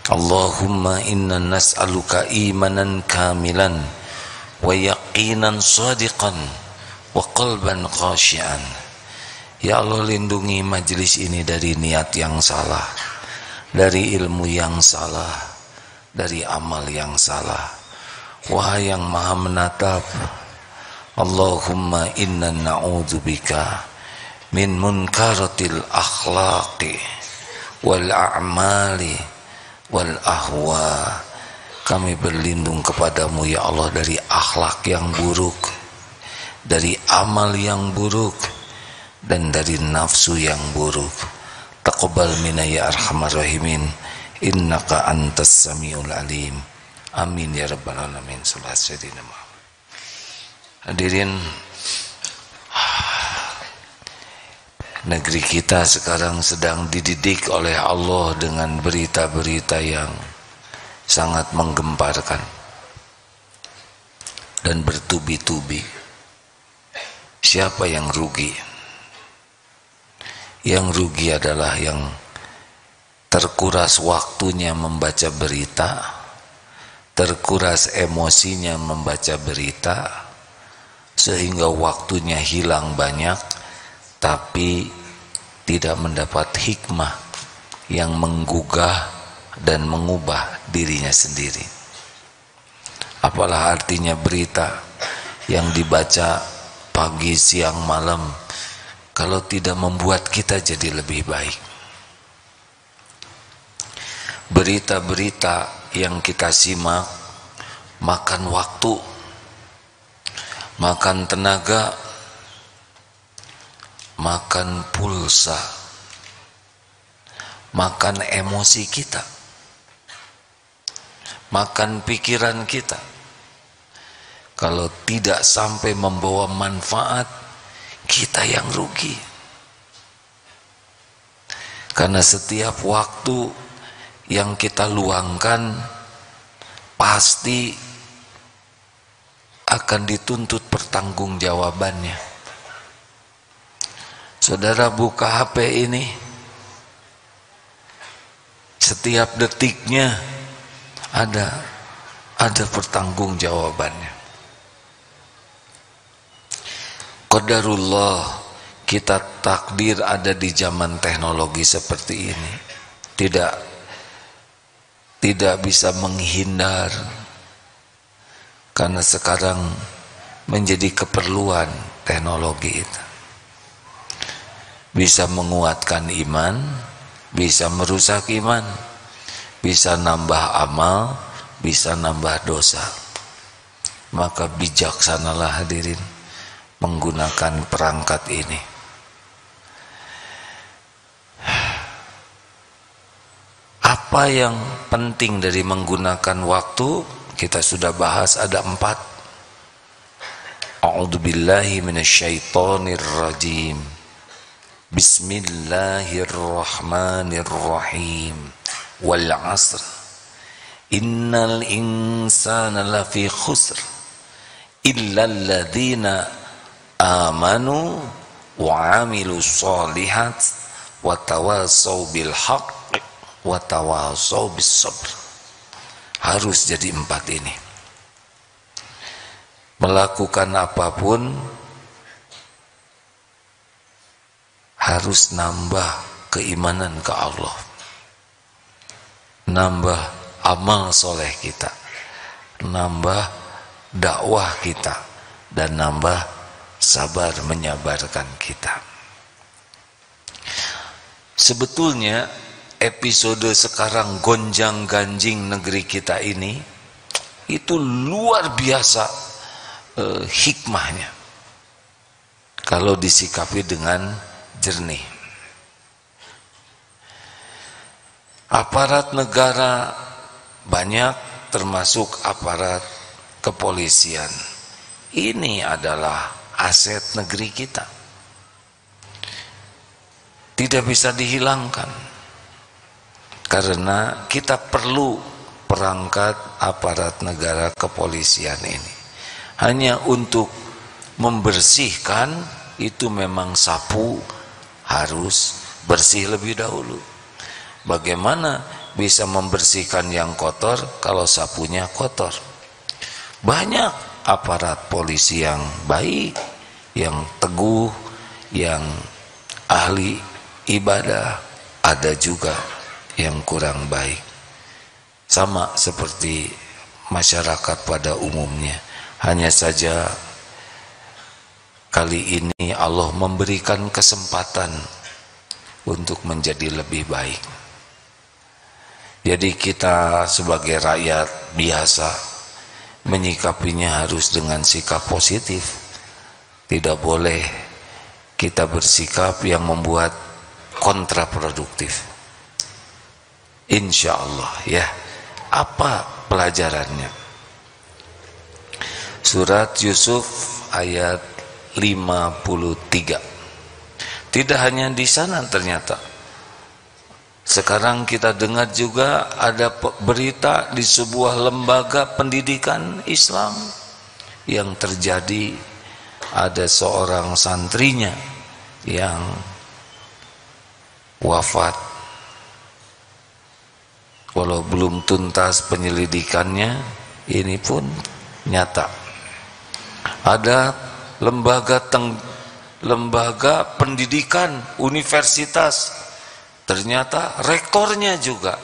Allahumma inna nas'aluka imanan kamilan wa yaqinan sadiqan wa qalban khashian. Ya Allah, lindungi majelis ini dari niat yang salah, dari ilmu yang salah, dari amal yang salah. Wahai yang maha menatap, Allahumma inna na'udzubika min munkaratil akhlaqi wal a'mali wal ahwa. Kami berlindung kepadamu ya Allah dari akhlak yang buruk, dari amal yang buruk, dan dari nafsu yang buruk. Taqabbal minna ya arhamar rahimin, innaka antas samiul alim. Amin ya rabbal alamin. Sallallahu alaihi wasallam. Hadirin, negeri kita sekarang sedang dididik oleh Allah dengan berita-berita yang sangat menggemparkan dan bertubi-tubi. Siapa yang rugi? Yang rugi adalah yang terkuras waktunya membaca berita, terkuras emosinya membaca berita, sehingga waktunya hilang banyak, tapi tidak mendapat hikmah yang menggugah dan mengubah dirinya sendiri. Apalah artinya berita yang dibaca pagi, siang, malam, kalau tidak membuat kita jadi lebih baik. Berita-berita yang kita simak makan waktu, makan tenaga, makan pulsa, makan emosi kita, makan pikiran kita. Kalau tidak sampai membawa manfaat, kita yang rugi. Karena setiap waktu yang kita luangkan pasti akan dituntut pertanggungjawabannya. Saudara buka HP ini, setiap detiknya ada pertanggungjawabannya. Qadarullah, kita takdir ada di zaman teknologi seperti ini. Tidak bisa menghindar, karena sekarang menjadi keperluan teknologi itu. Bisa menguatkan iman, bisa merusak iman, bisa nambah amal, bisa nambah dosa. Maka bijaksanalah hadirin menggunakan perangkat ini. Apa yang penting dari menggunakan waktu? Kita sudah bahas ada 4. A'udzubillahi minasyaitonir rajim. Bismillahirrahmanirrahim. Wal 'asr. Innal insana lafi khusr. Illal ladzina amanu wa 'amilus shalihat wa tawassaw bil haqq wa tawassaw bis sabr. Harus jadi 4 ini. Melakukan apapun harus nambah keimanan ke Allah, nambah amal soleh kita, nambah dakwah kita, dan nambah sabar menyabarkan kita. Sebetulnya episode sekarang gonjang-ganjing negeri kita ini itu luar biasa hikmahnya kalau disikapi dengan jernih. Aparat negara banyak, termasuk aparat kepolisian. Ini adalah aset negeri kita, tidak bisa dihilangkan, karena kita perlu perangkat aparat negara kepolisian ini. Hanya untuk membersihkan itu memang sapu harus bersih lebih dahulu. Bagaimana bisa membersihkan yang kotor kalau sapunya kotor. Banyak aparat polisi yang baik, yang teguh, yang ahli ibadah, ada juga yang kurang baik. Sama seperti masyarakat pada umumnya. Hanya saja kali ini Allah memberikan kesempatan untuk menjadi lebih baik. Jadi kita sebagai rakyat biasa menyikapinya harus dengan sikap positif. Tidak boleh kita bersikap yang membuat kontraproduktif. Insya Allah ya. Apa pelajarannya? Surat Yusuf ayat 53. Tidak hanya di sana ternyata. Sekarang kita dengar juga ada berita di sebuah lembaga pendidikan Islam yang terjadi, ada seorang santrinya yang wafat. Walau belum tuntas penyelidikannya, ini pun nyata. Ada lembaga pendidikan universitas, ternyata rektornya juga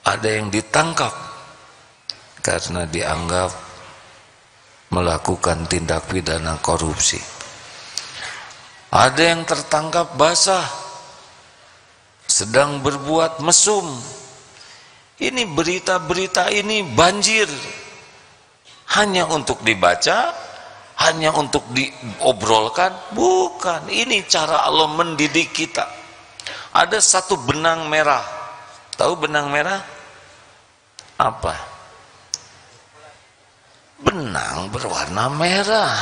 ada yang ditangkap karena dianggap melakukan tindak pidana korupsi. Ada yang tertangkap basah sedang berbuat mesum. Ini berita-berita ini banjir, hanya untuk dibaca, hanya untuk diobrolkan? Bukan. Ini cara Allah mendidik kita. Ada satu benang merah. Tahu benang merah? Apa? Benang berwarna merah.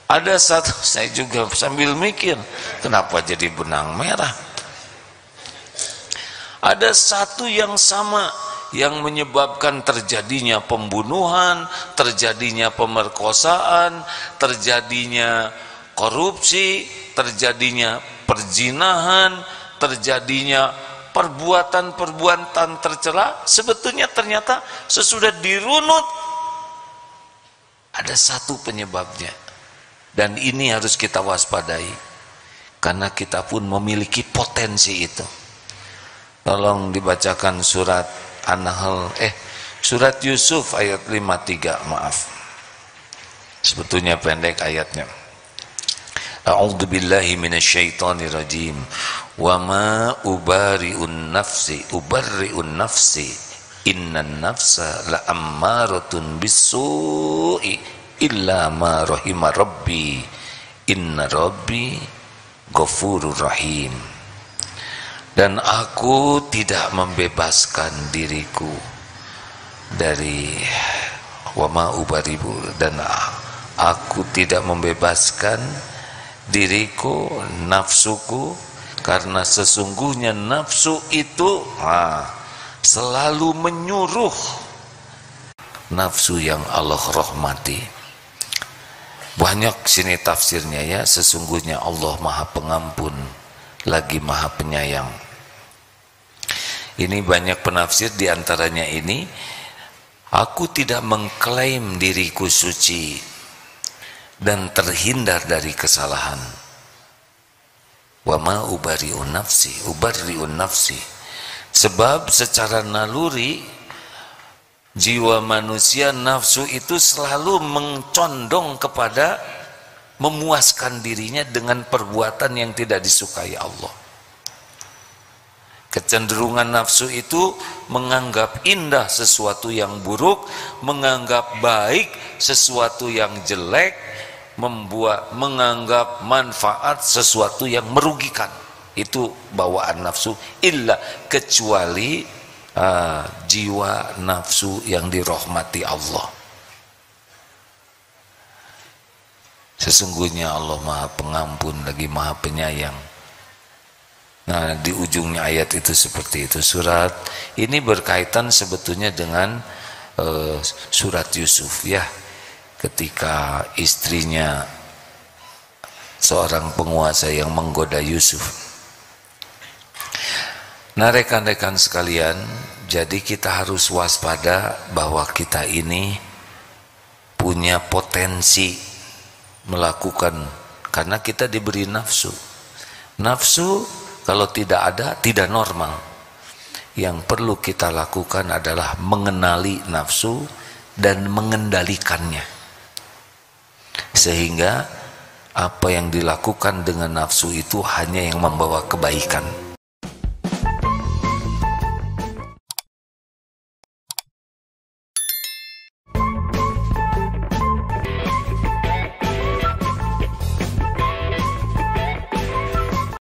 Ada satu, saya juga sambil mikir, kenapa jadi benang merah? Ada satu yang sama yang menyebabkan terjadinya pembunuhan, terjadinya pemerkosaan, terjadinya korupsi, terjadinya perzinahan, terjadinya perbuatan-perbuatan tercela. Sebetulnya ternyata sesudah dirunut ada satu penyebabnya, dan ini harus kita waspadai karena kita pun memiliki potensi itu. Tolong dibacakan surat An-Nahl, surat Yusuf ayat 53, maaf. Sebetulnya pendek ayatnya. A'udzubillahi minasyaitonirrajim. Wa ma ubarri'un nafsi innan nafsa la'ammaratun bis-su'i illa ma rahima rabbi inna rabbi ghafurur rahim. Dan aku tidak membebaskan diriku dari wama ubaribu, dan aku tidak membebaskan diriku, nafsuku, karena sesungguhnya nafsu itu selalu menyuruh, nafsu yang Allah rahmati. Banyak sini tafsirnya ya, sesungguhnya Allah Maha Pengampun lagi Maha Penyayang. Ini banyak penafsir, diantaranya ini, aku tidak mengklaim diriku suci dan terhindar dari kesalahan. Wa ma ubarri'un nafsi. Sebab secara naluri jiwa manusia, nafsu itu selalu mencondong kepada memuaskan dirinya dengan perbuatan yang tidak disukai Allah. Kecenderungan nafsu itu menganggap indah sesuatu yang buruk, menganggap baik sesuatu yang jelek, menganggap manfaat sesuatu yang merugikan. Itu bawaan nafsu, illa kecuali jiwa nafsu yang dirahmati Allah. Sesungguhnya Allah Maha Pengampun lagi Maha Penyayang. Nah, di ujungnya ayat itu seperti itu. Surat ini berkaitan sebetulnya dengan surat Yusuf ya. Ketika istrinya seorang penguasa yang menggoda Yusuf. Nah rekan-rekan sekalian, jadi kita harus waspada bahwa kita ini punya potensi melakukan, karena kita diberi nafsu. Nafsu kalau tidak ada tidak normal. Yang perlu kita lakukan adalah mengenali nafsu dan mengendalikannya, sehingga apa yang dilakukan dengan nafsu itu hanya yang membawa kebaikan.